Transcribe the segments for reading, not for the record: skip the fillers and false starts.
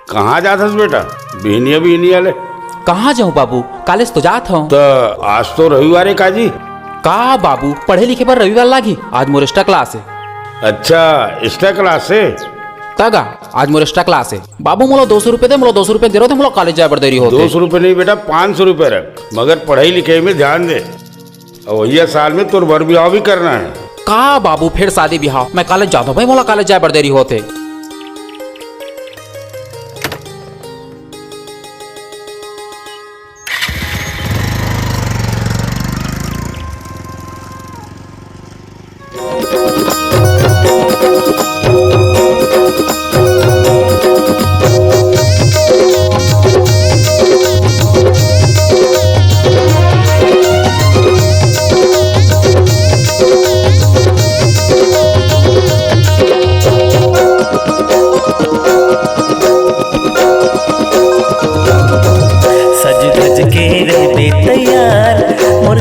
कहाँ जाथस बेटा? बिहनिया बिहनिया ले कहाँ जाऊँ बाबू, कॉलेज तो जात हूँ। तो आज तो रविवार है काजी। का बाबू, पढ़े लिखे पर रविवार लागी, आज मोर एक्स्ट्रा क्लास है। अच्छा एक्स्ट्रा क्लास है? तगा आज मोर एक्स्ट्रा क्लास है। बाबू मोला 200 रुपये दे, मोला 200 रुपये दे रहे थे, मोला कॉलेज जाए पर देरी होते। 200 रुपये नहीं बेटा, 500 रुपये रख, मगर पढ़ाई लिखाई में ध्यान दे। और भैया साल में तुर भर ब्याह भी करना है। का बाबू फिर शादी ब्याह, मैं कॉलेज जाता हूँ भाई, मोला कॉलेज जाए पर देरी होते।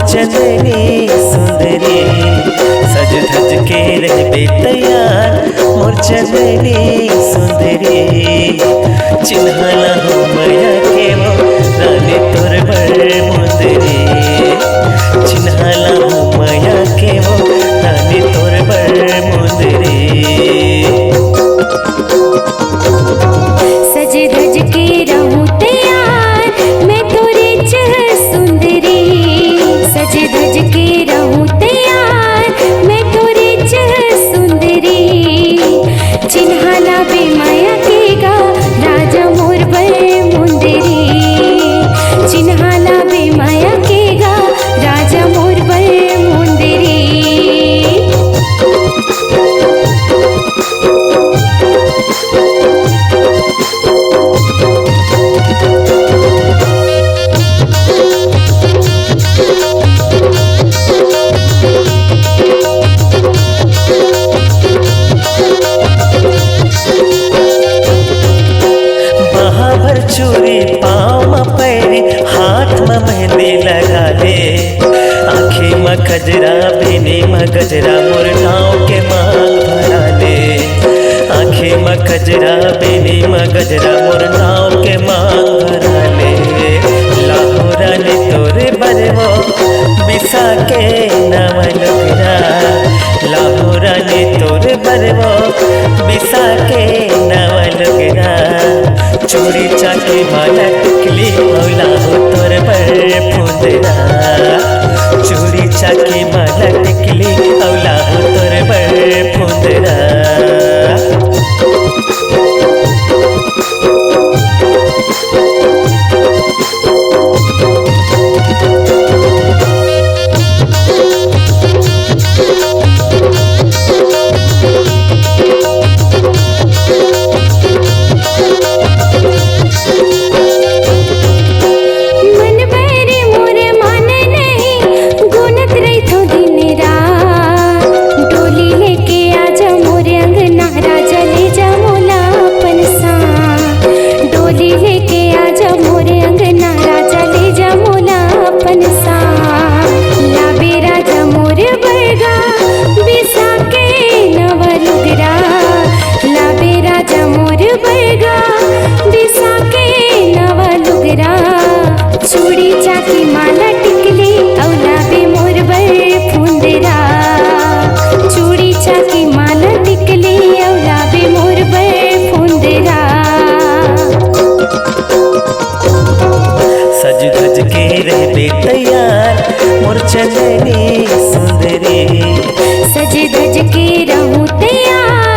चंदनी सुंदरी सज धज के रहबे तैयार, मोर चंदनी सुंदरी चिन्हला हो मैया के वो रानी तोर बड़ मुंदरी, चिन्हला हो मैया के वो रानी तोर बड़ मुंदरी। सज धज के रहूं तैयार, मैं तोरे चह सुंदरी। सज धज के रहूं तैयार, मैं तोरे चह सुंदरी। चिन्हाला बे माया के गा राजा मोर बड़ मुंदरी, चिन्हाला बे माया के गा राजा मोर बड़ मुंदरी। चूड़ी पाँव में पैरी, हाथ में मेहंदी लगा ले, आँखें में गजरा बेनी में गजरा मोर नाव के मांग भरा ले, आँखें में गजरा बेनी में गजरा मोर नाव के मांग भरा ले। लाहौरा ने तोरे बरवो बिसा के नव लुगरा, लाहौरा ने तोरे बरवो बिसा के नव लुगरा। चूड़ी चाके माला टिकली मौला हो तोर बड़ फुंदरा, चूड़ी चाके माला टिकली मौला हो तोर बड़ फुंदरा। चूड़ी चाकी माला टिकली औला बे मोर बड़ फुंदरा, चूड़ी चाकी माला टिकली औला बे मोर बड़ फुंदरा। सज धज के रहबे तैयार, मोर चंदनी सुंदरी। सज धज के रहूं तैयार,